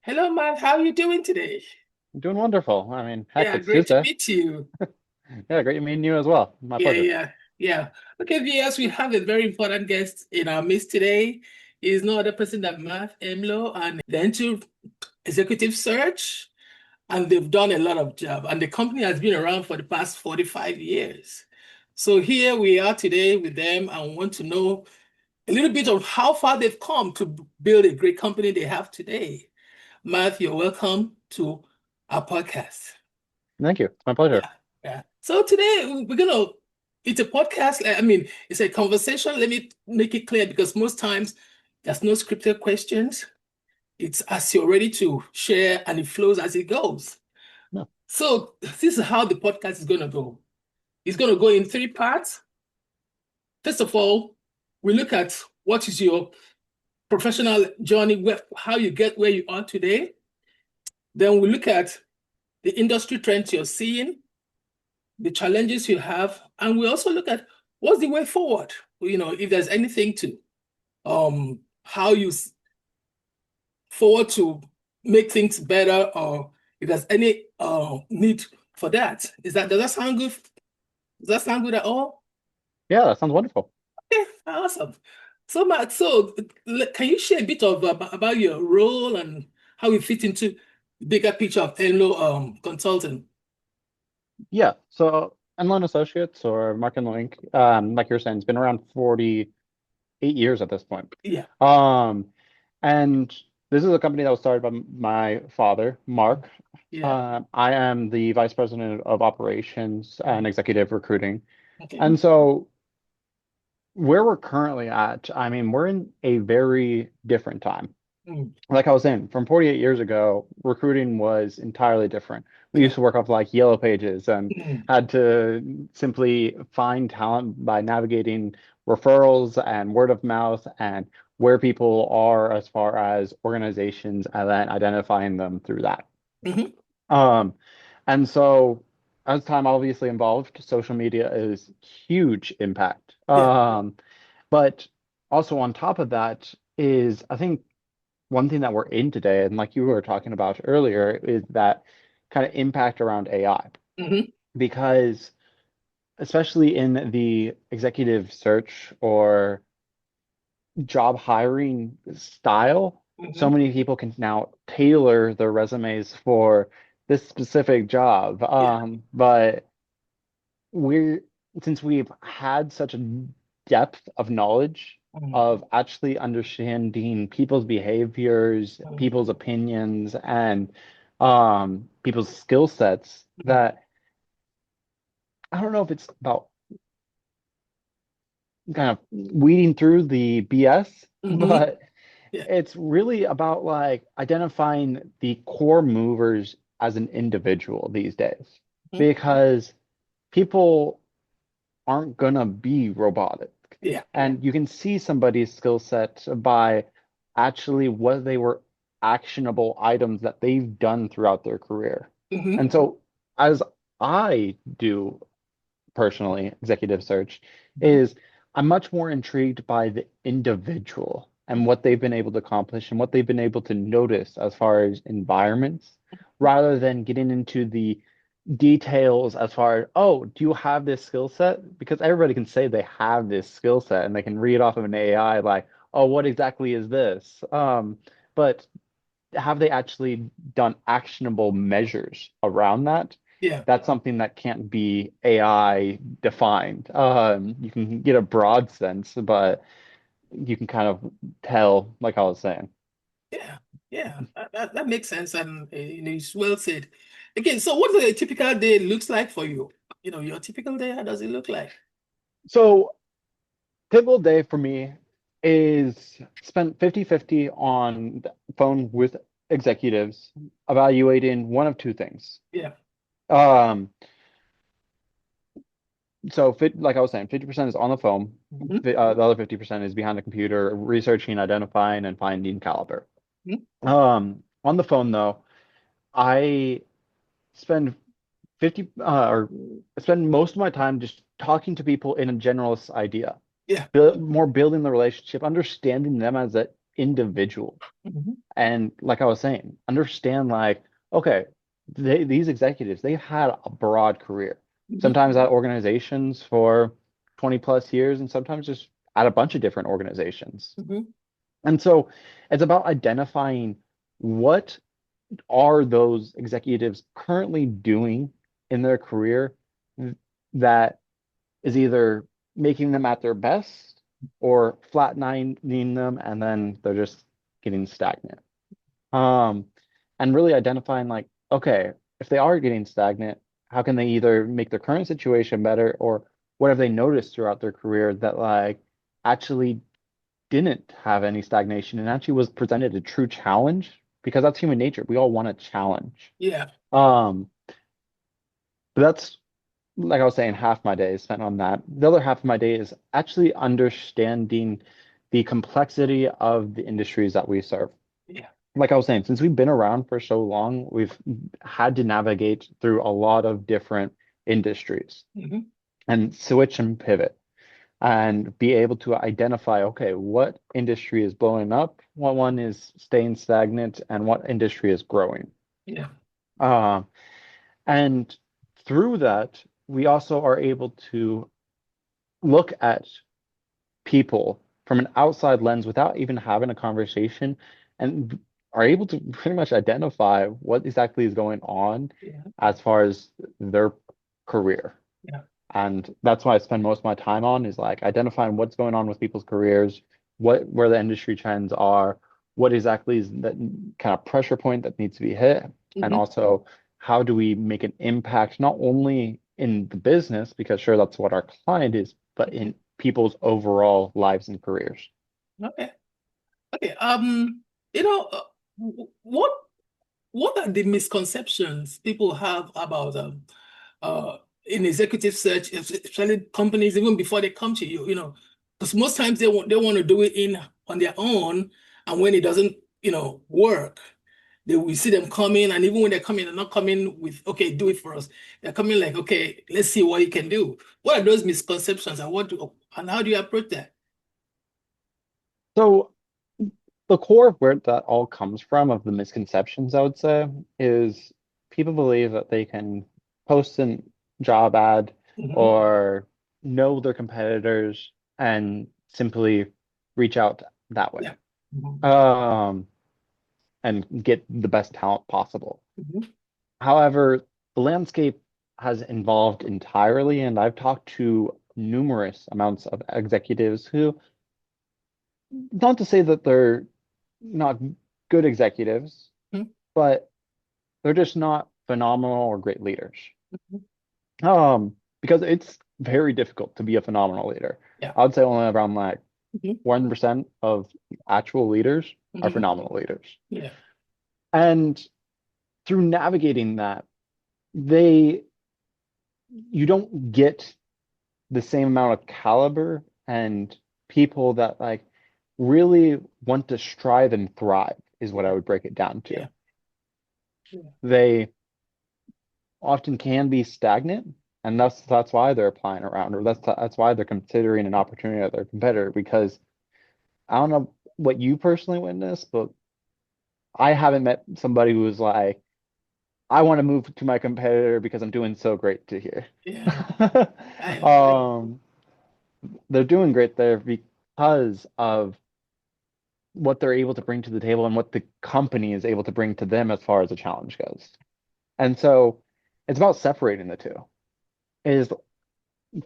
Hello, Mark. How are you doing today? I'm doing wonderful. I mean, heck, Yeah, it's great to Tuesday. meet you. Yeah, great meeting you as well. My Yeah, pleasure. yeah, yeah. Okay, yes, we have a very important guest in our midst today. He's no other person than Mark Enlow, and they're into executive search, and they've done a lot of job. And the company has been around for the past 45 years. So here we are today with them, and want to know a little bit of how far they've come to build a great company they have today. Mark, you're welcome to our podcast. Thank you. It's my pleasure. Yeah, yeah. So today we're gonna, it's a podcast. I mean, it's a conversation. Let me make it clear because most times there's no scripted questions. It's as you're ready to share and it flows as it goes. No. So this is how the podcast is gonna go. It's gonna go in three parts. First of all, we look at what is your professional journey, how you get where you are today. Then we look at the industry trends you're seeing, the challenges you have, and we also look at what's the way forward. If there's anything to how you forward to make things better, or if there's any need for that. Does that sound good? Does that sound good at all? Yeah, that sounds wonderful. Yeah, awesome. So Matt, can you share a bit of about your role and how you fit into the bigger picture of Enlow consulting? Yeah, so Enlow Associates or Mark Enlow Inc., like you're saying, it's been around 48 years at this point. Yeah, Um, and this is a company that was started by my father, Mark. yeah. I am the vice president of operations and executive recruiting. Okay. And so where we're currently at, I mean, we're in a very different time. Mm, Like I was saying, from 48 years ago, recruiting was entirely different. We yeah. used to work off like yellow pages and Mm, had to simply find talent by navigating referrals and word of mouth and where people are as far as organizations and then identifying them through that. mhm, Um, and so as time obviously evolved, social media is huge impact. yeah. But also on top of that is I think one thing that we're in today, and like you were talking about earlier, is that kind of impact around AI. Mhm, Because especially in the executive search or job hiring style, so mhm, many people can now tailor their resumes for this specific job. yeah. But we're since we've had such a depth of knowledge Mm, of actually understanding people's behaviors, mm, people's opinions, and people's skill sets mm, that I don't know if it's about kind of weeding through the BS, mhm, but yeah. it's really about like identifying the core movers as an individual these days Mhm, because people aren't gonna be robotic. yeah. And you can see somebody's skill set by actually what they were actionable items that they've done throughout their career. Mhm, And so as I do personally, executive search, mhm, is I'm much more intrigued by the individual and what they've been able to accomplish and what they've been able to notice as far as environments, rather than getting into the details as far as, oh, do you have this skill set? Because everybody can say they have this skill set and they can read off of an AI like, oh, what exactly is this? But have they actually done actionable measures around that? yeah. That's something that can't be AI defined. You can get a broad sense, but you can kind of tell, like I was saying. Yeah. Yeah. That makes sense. And it's well said. Again, so what does a typical day looks like for you? Your typical day, how does it look like? So, typical day for me is spent 50-50 on the phone with executives, evaluating one of two things. Yeah. Um, like I was saying, 50% is on the phone. Mhm, The other 50% is behind the computer, researching, identifying, and finding caliber. mhm, On the phone though, I spend 50 or spend most of my time just talking to people in a generalist idea, yeah. more building the relationship, understanding them as individual. Mhm. And like I was saying, understand like, okay, these executives, they've had a broad career. Mhm. Sometimes at organizations for 20 plus years, and sometimes just at a bunch of different organizations. Mhm. And so it's about identifying what are those executives currently doing in their career that is either making them at their best or flatlining them and then they're just getting stagnant. Um, and really identifying like, okay, if they are getting stagnant, how can they either make their current situation better or what have they noticed throughout their career that like actually didn't have any stagnation and actually was presented a true challenge because that's human nature. We all want a challenge. Yeah. Um, but that's like I was saying, half my day is spent on that. The other half of my day is actually understanding the complexity of the industries that we serve. Yeah. Like I was saying, since we've been around for so long, we've had to navigate through a lot of different industries Mhm. and switch and pivot and be able to identify, okay, what industry is blowing up, what one is staying stagnant, and what industry is growing. Yeah. Um, and through that, we also are able to look at people from an outside lens without even having a conversation and are able to pretty much identify what exactly is going on Yeah. as far as their career. Yeah. And that's why I spend most of my time on is like identifying what's going on with people's careers, what where the industry trends are, what exactly is that kind of pressure point that needs to be hit, and Mhm. also how do we make an impact not only in the business, because sure that's what our client is, but in people's overall lives and careers. Okay. Okay. You know, what are the misconceptions people have about in executive search, especially companies, even before they come to you, because most times they want to do it in on their own, and when it doesn't, work, they will see them coming, and even when they're coming, they're not coming with, okay, do it for us. They're coming like, okay, let's see what you can do. What are those misconceptions, and and how do you approach that? So the core of where that all comes from, of the misconceptions, I would say, is people believe that they can post a job ad Hmm. or know their competitors and simply reach out that way, Yeah. Hmm. um, and get the best talent possible. Hmm. However, the landscape has evolved entirely, and I've talked to numerous amounts of executives who, not to say that they're not good executives, but they're just not phenomenal or great leaders. Because it's very difficult to be a phenomenal leader. Yeah. I would say only around like Hmm. 1% of actual leaders are Hmm. phenomenal leaders. Yeah. And through navigating that, they you don't get the same amount of caliber and people that like really want to strive and thrive is what I would break it down Yeah. to. Yeah. They often can be stagnant, and that's why they're applying around, or that's why they're considering an opportunity at their competitor. Because I don't know what you personally witnessed, but I haven't met somebody who was like, I want to move to my competitor because I'm doing so great to here. Yeah. I agree. Um, they're doing great there because of what they're able to bring to the table and what the company is able to bring to them as far as the challenge goes. And so it's about separating the two. Is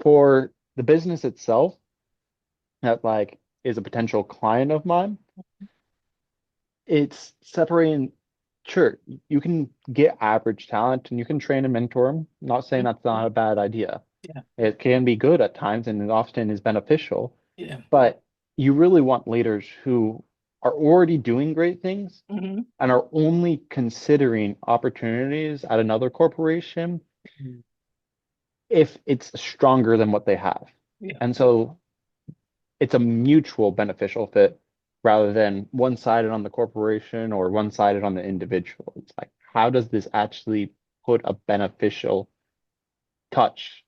for the business itself that like is a potential client of mine, it's separating. Sure, you can get average talent and you can train and mentor them. Not saying Mhm. that's not a bad idea. Yeah. It can be good at times and it often is beneficial, Yeah. but you really want leaders who are already doing great things Hmm. and are only considering opportunities at another corporation if it's stronger than what they have. Yeah. And so it's a mutual beneficial fit rather than one-sided on the corporation or one-sided on the individual. It's like, how does this actually put a beneficial touch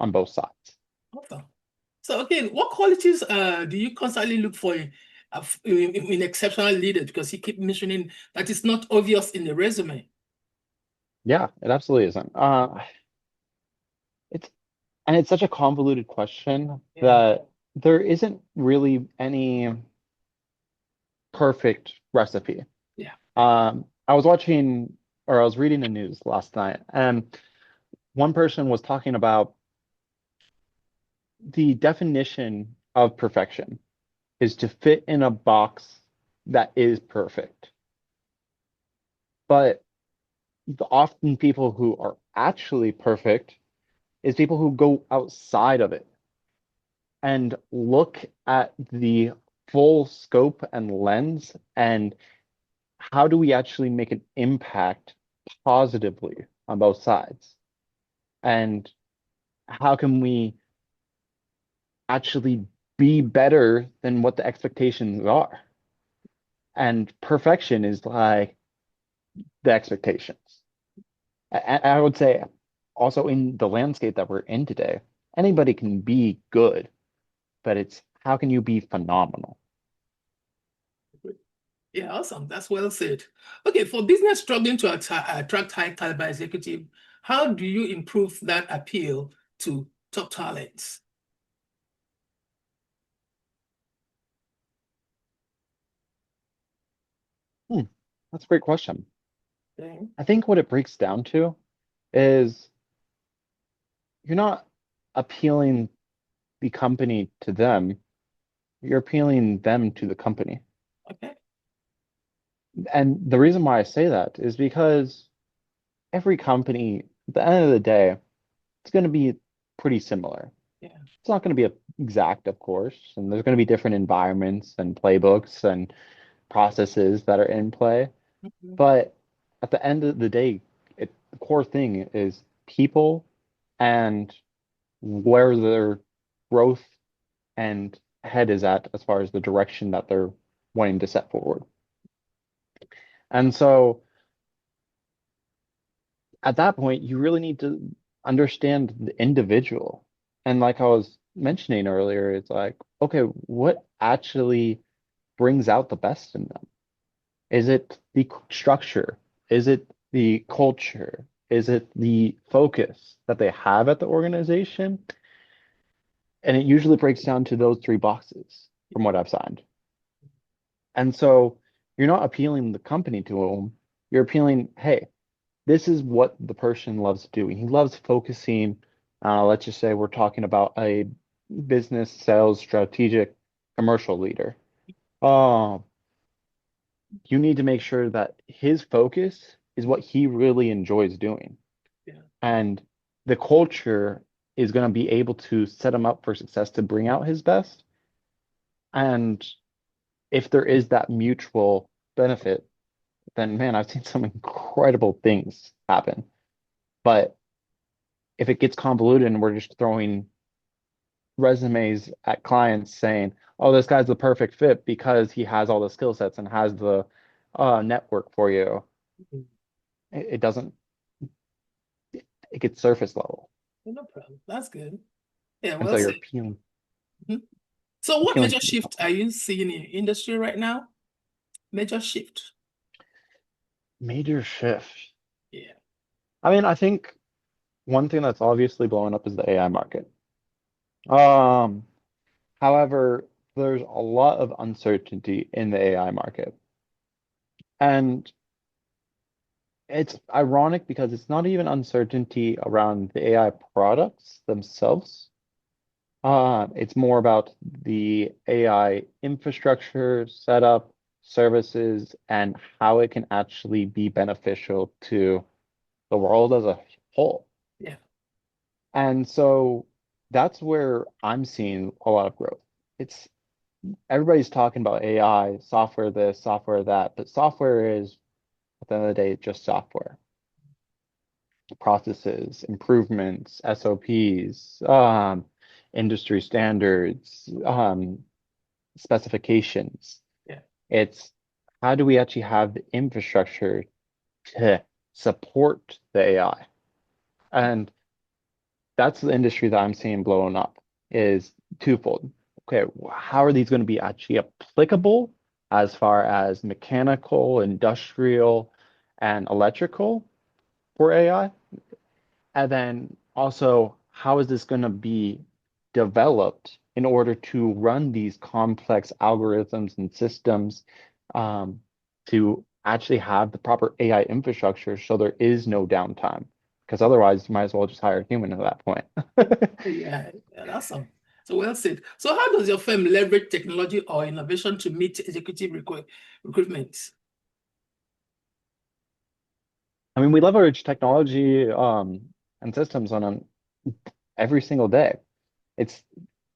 on both sides? Awesome. So again, what qualities do you constantly look for in exceptional leaders because he keep mentioning that it's not obvious in the resume. Yeah, it absolutely isn't. It's and it's such a convoluted question Yeah. that there isn't really any perfect recipe. Yeah. I was watching or I was reading the news last night, and one person was talking about the definition of perfection is to fit in a box that is perfect. But the often people who are actually perfect is people who go outside of it and look at the full scope and lens and how do we actually make an impact positively on both sides? And how can we actually be better than what the expectations are? And perfection is like the expectations. I would say also in the landscape that we're in today, anybody can be good, but it's how can you be phenomenal? Yeah, awesome. That's well said. Okay, for business struggling to attract high caliber executive, how do you improve that appeal to top talents? Hmm, that's a great question. Okay. I think what it breaks down to is you're not appealing the company to them, you're appealing them to the company. Okay. And the reason why I say that is because every company, at the end of the day, it's going to be pretty similar. Yeah. It's not going to be exact, of course, and there's going to be different environments and playbooks and processes that are in play. Mhm. But at the end of the day, the core thing is people and where their growth and head is at as far as the direction that they're wanting to set forward. And so at that point, you really need to understand the individual. And like I was mentioning earlier, it's like, okay, what actually brings out the best in them? Is it the structure? Is it the culture? Is it the focus that they have at the organization? And it usually breaks down to those three boxes from what I've signed. And so you're not appealing the company to them. You're appealing, hey, this is what the person loves doing. He loves focusing. Let's just say we're talking about a business, sales, strategic, commercial leader. Um, you need to make sure that his focus is what he really enjoys doing. Yeah. And the culture is going to be able to set him up for success to bring out his best. And if there is that mutual benefit, then man, I've seen some incredible things happen. But if it gets convoluted and we're just throwing resumes at clients saying, "Oh, this guy's the perfect fit because he has all the skill sets and has the network for you," Mhm. it doesn't. It gets surface level, No problem. That's good. Yeah, and well so you're said. appealing Mhm. So what appealing major to the shift are you seeing in industry right now? Major shift. major shift. Yeah. I mean, I think one thing that's obviously blowing up is the AI market. Um, However, there's a lot of uncertainty in the AI market. And it's ironic because it's not even uncertainty around the AI products themselves. It's more about the AI infrastructure, setup, services, and how it can actually be beneficial to the world as a whole. Yeah. And so that's where I'm seeing a lot of growth. It's everybody's talking about AI, software this, software that, but software is, at the end of the day, just software. Processes, improvements, SOPs, industry standards, specifications. Yeah. It's how do we actually have the infrastructure to support the AI? And that's the industry that I'm seeing blowing up is twofold. okay, how are these going to be actually applicable as far as mechanical, industrial, and electrical for AI? And then also, how is this going to be developed in order to run these complex algorithms and systems um, to actually have the proper AI infrastructure so there is no downtime? Because otherwise, you might as well just hire a human at that point. Yeah, yeah, awesome. So well said. So how does your firm leverage technology or innovation to meet executive recruitment? I mean, we leverage technology and systems on every single day. It's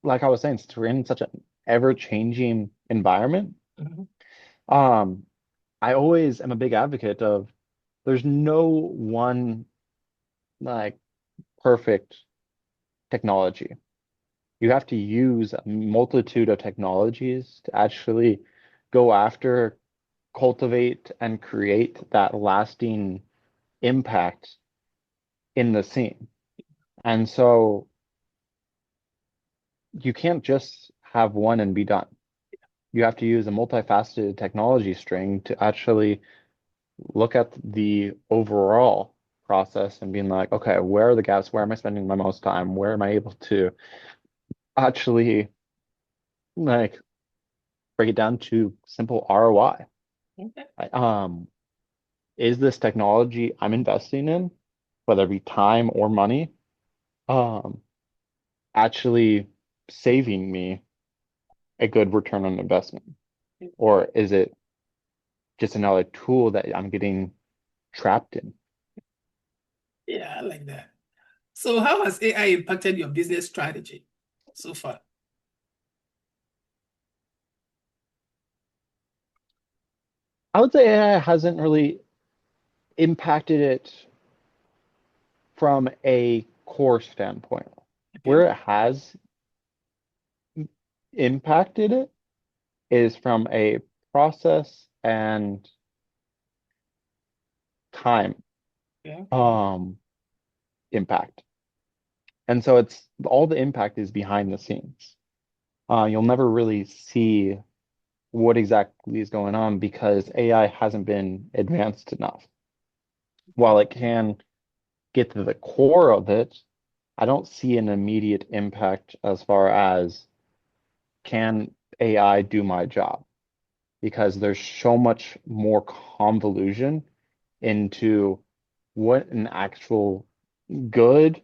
like I was saying, we're in such an ever-changing environment. Mhm. Um, I always am a big advocate of there's no one like perfect technology. You have to use a multitude of technologies to actually go after, cultivate, and create that lasting impact in the scene. And so you can't just have one and be done. You have to use a multifaceted technology string to actually look at the overall process and being like, okay, where are the gaps? Where am I spending my most time? Where am I able to actually like break it down to simple ROI? Okay. Is this technology I'm investing in, whether it be time or money, um, actually saving me a good return on investment? Or is it just another tool that I'm getting trapped in? Yeah, I like that. So how has AI impacted your business strategy so far? I would say AI hasn't really impacted it from a core standpoint. Okay. Where it has impacted it is from a process and time Yeah. um impact. And so it's all the impact is behind the scenes. You'll never really see what exactly is going on because AI hasn't been advanced enough. While it can get to the core of it, I don't see an immediate impact as far as can AI do my job? Because there's so much more convolution into what an actual good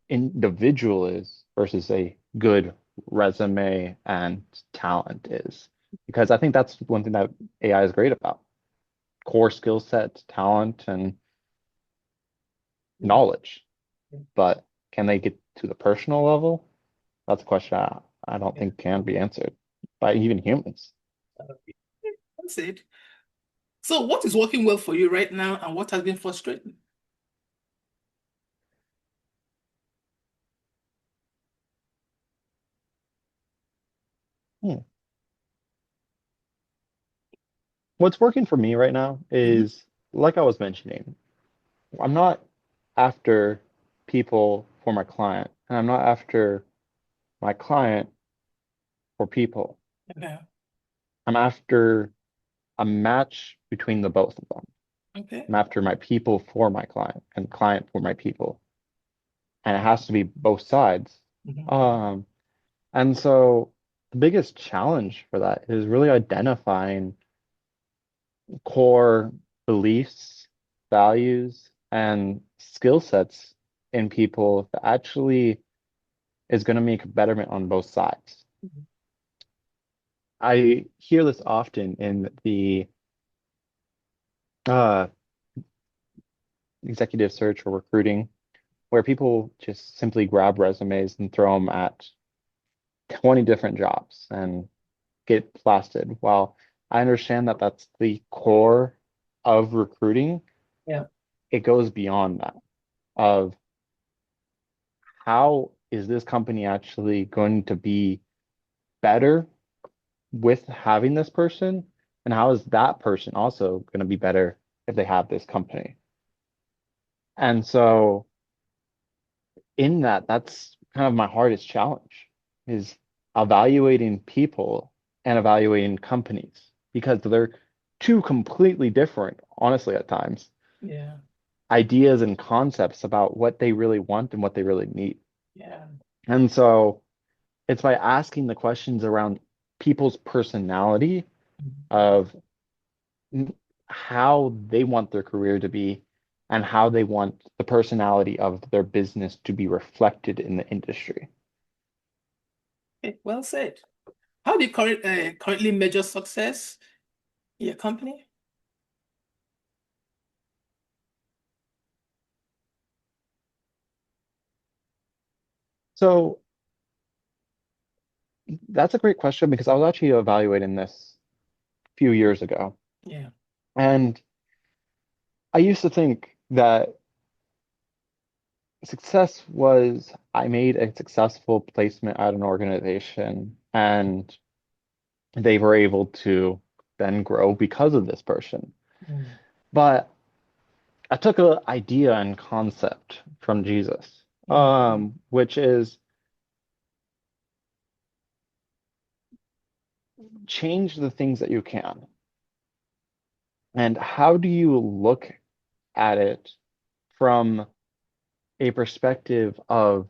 individual is versus a good resume and talent is. Because I think that's one thing that AI is great about. Core skill set, talent, and knowledge. But can they get to the personal level? That's a question I don't Yeah. think can be answered by even humans. That's it. So what is working well for you right now and what has been frustrating? Hmm. What's working for me right now Mhm. is, like I was mentioning, I'm not after people for my client, and I'm not after my client for people. Okay. I'm after a match between the both of them. Okay. I'm after my people for my client and client for my people. And it has to be both sides. Mhm. Um, and so the biggest challenge for that is really identifying core beliefs, values, and skill sets in people that actually is going to make a betterment on both sides. Mhm. I hear this often in the uh, executive search or recruiting, where people just simply grab resumes and throw them at 20 different jobs and get blasted. While I understand that that's the core of recruiting, Yeah. it goes beyond that of how is this company actually going to be better with having this person? And how is that person also going to be better if they have this company? And so in that, that's kind of my hardest challenge is evaluating people and evaluating companies because they're two completely different, honestly, at times, Yeah. ideas and concepts about what they really want and what they really need. Yeah. And so it's by asking the questions around people's personality of how they want their career to be and how they want the personality of their business to be reflected in the industry. Okay, well said. How do you currently measure success in your company? So that's a great question because I was actually evaluating this a few years ago. Yeah. And I used to think that success was I made a successful placement at an organization and they were able to then grow because of this person. Mm. But I took an idea and concept from Jesus, Mm. which is change the things that you can. And how do you look at it from a perspective of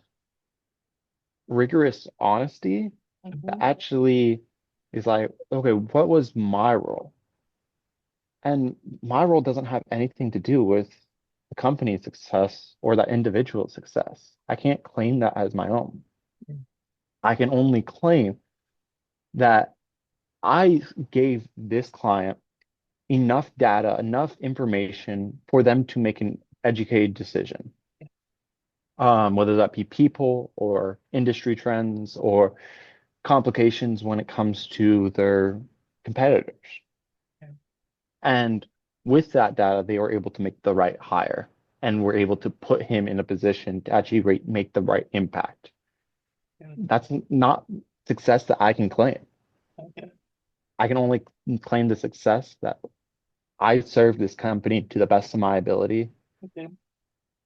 rigorous honesty that Mhm. actually is like, okay, what was my role? And my role doesn't have anything to do with the company's success or that individual's success. I can't claim that as my own. Mm. I can only claim that I gave this client enough data, enough information for them to make an educated decision. Whether that be people or industry trends or complications when it comes to their competitors. Yeah. And with that data, they were able to make the right hire and were able to put him in a position to actually make the right impact. Yeah. That's not success that I can claim. Okay. I can only claim the success that I served this company to the best of my ability Okay.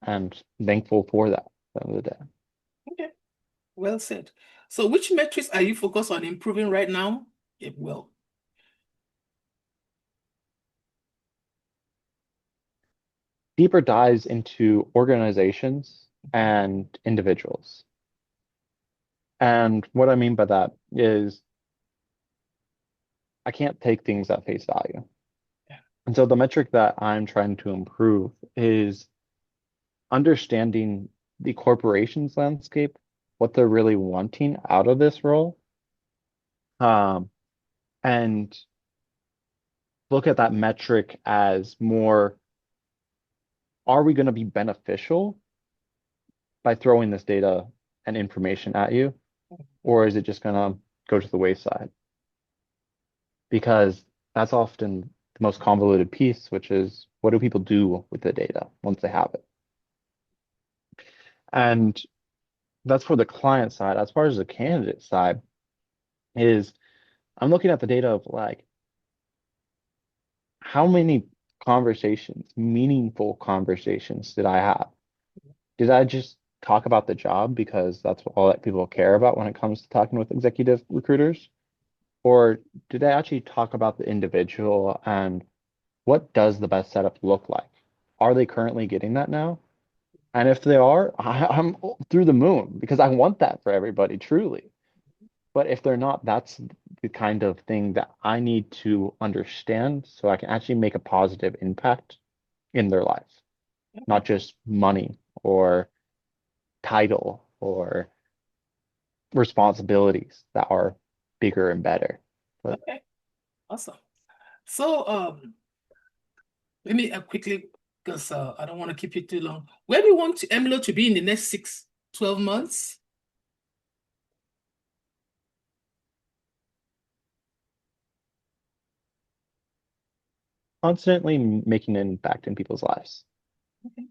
and thankful for that at the end of the day. Okay. Well said. So, which metrics are you focused on improving right now? Yeah, well, Deeper dives into organizations and individuals. And what I mean by that is I can't take things at face value. yeah. And so the metric that I'm trying to improve is understanding the corporation's landscape, what they're really wanting out of this role, um, and look at that metric as more, are we going to be beneficial by throwing this data and information at you, or is it just going to go to the wayside? Because that's often the most convoluted piece, which is what do people do with the data once they have it? And that's for the client side. As far as the candidate side, is I'm looking at the data of like how many conversations, meaningful conversations did I have? Did I just talk about the job because that's all that people care about when it comes to talking with executive recruiters? Or did I actually talk about the individual and what does the best setup look like? Are they currently getting that now? And if they are, I'm through the moon because I want that for everybody, truly. But if they're not, that's the kind of thing that I need to understand so I can actually make a positive impact in their life, Okay. not just money or title or responsibilities that are bigger and better. But Okay. Awesome. So, let me quickly, because I don't want to keep you too long. Where do you want Enlow to be in the next 12 months? constantly making an impact in people's lives. Okay.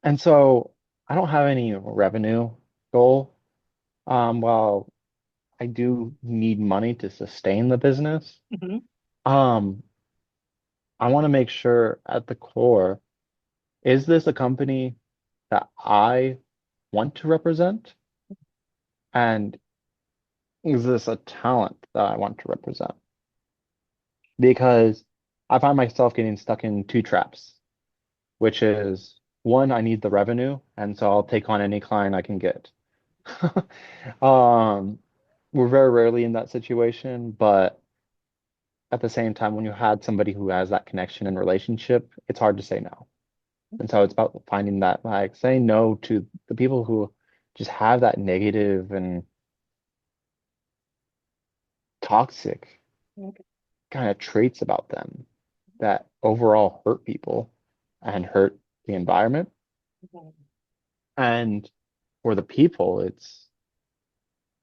And so I don't have any revenue goal. While I do need money to sustain the business, Mhm. um, I want to make sure at the core, is this a company that I want to represent? And is this a talent that I want to represent? Because I find myself getting stuck in two traps, which is one, I need the revenue, and so I'll take on any client I can get. Um, we're very rarely in that situation, but at the same time, when you had somebody who has that connection and relationship, it's hard to say no. And so it's about finding that, like, saying no to the people who just have that negative and toxic Okay. kind of traits about them that overall hurt people and hurt the environment. And for the people, it's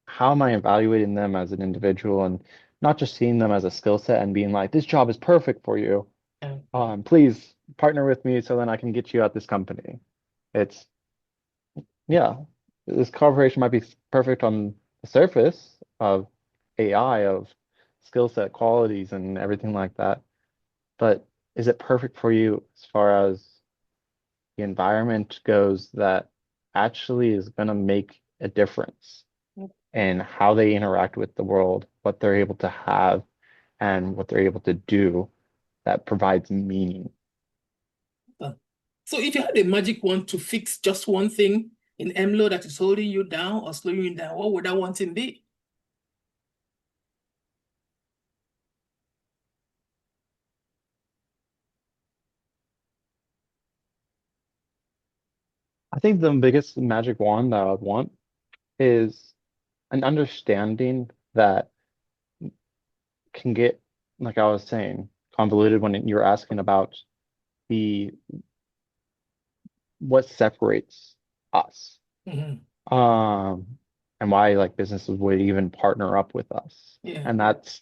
how am I evaluating them as an individual and not just seeing them as a skill set and being like, this job is perfect for you. Okay. Please partner with me so then I can get you at this company. It's, yeah, this cooperation might be perfect on the surface of AI, of skill set qualities and everything like that. But is it perfect for you as far as the environment goes that actually is going to make a difference in how they interact with the world, what they're able to have, and what they're able to do that provides meaning? So if you had a magic wand to fix just one thing in Enlow that is holding you down or slowing you down, what would that one thing be? I think the biggest magic wand that I would want is an understanding that can get, like I was saying, convoluted when you're asking about the what separates us. Mhm. Um, and why like businesses would even partner up with us. Yeah. And that's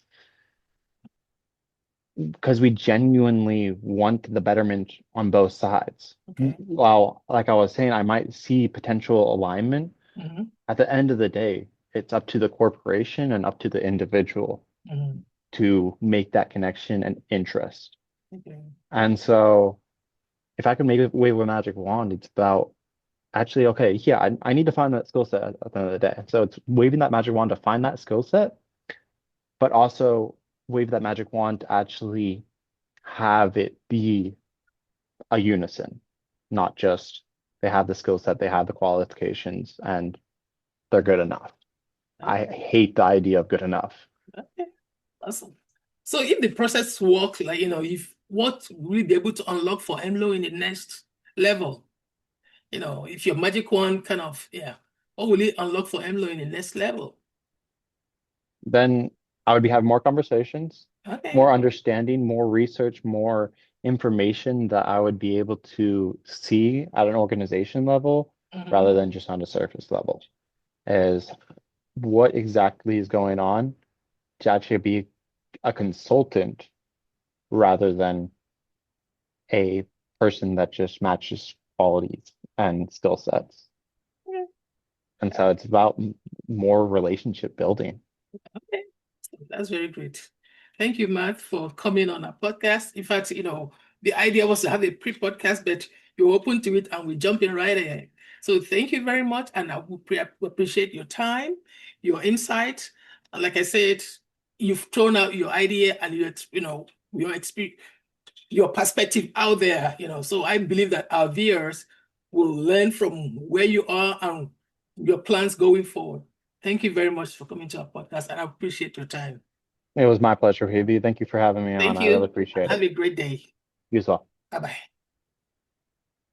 because we genuinely want the betterment on both sides. Okay. While, like I was saying, I might see potential alignment. Mhm. At the end of the day, it's up to the corporation and up to the individual Mhm. to make that connection and interest. Okay. And so, if I could make a wave a magic wand, it's about actually, okay, yeah, I need to find that skill set at the end of the day. So it's waving that magic wand to find that skill set, but also wave that magic wand to actually have it be a unison, not just they have the skill set, they have the qualifications, and they're good enough. I hate the idea of good enough. Okay. Awesome. So if the process works, like, if what will we be able to unlock for Enlow in the next level? If your magic wand kind of, yeah, what will it unlock for Enlow in the next level? Then I would be having more conversations, Okay. more understanding, more research, more information that I would be able to see at an organization level rather Mhm. than just on a surface level. Is what exactly is going on to actually be a consultant rather than a person that just matches qualities and skill sets. And so it's about more relationship building. Okay. That's very great. Thank you, Matt, for coming on our podcast. In fact, the idea was to have a pre-podcast, but you're open to it and we're jumping right ahead. So thank you very much. And I would appreciate your time, your insight. And like I said, you've thrown out your idea and your experience, your perspective out there, So I believe that our viewers will learn from where you are and your plans going forward. Thank you very much for coming to our podcast, and I appreciate your time. It was my pleasure, Hebe. Thank you for having me on. Thank I really you, and appreciate have it. a great day. You as well. Bye-bye.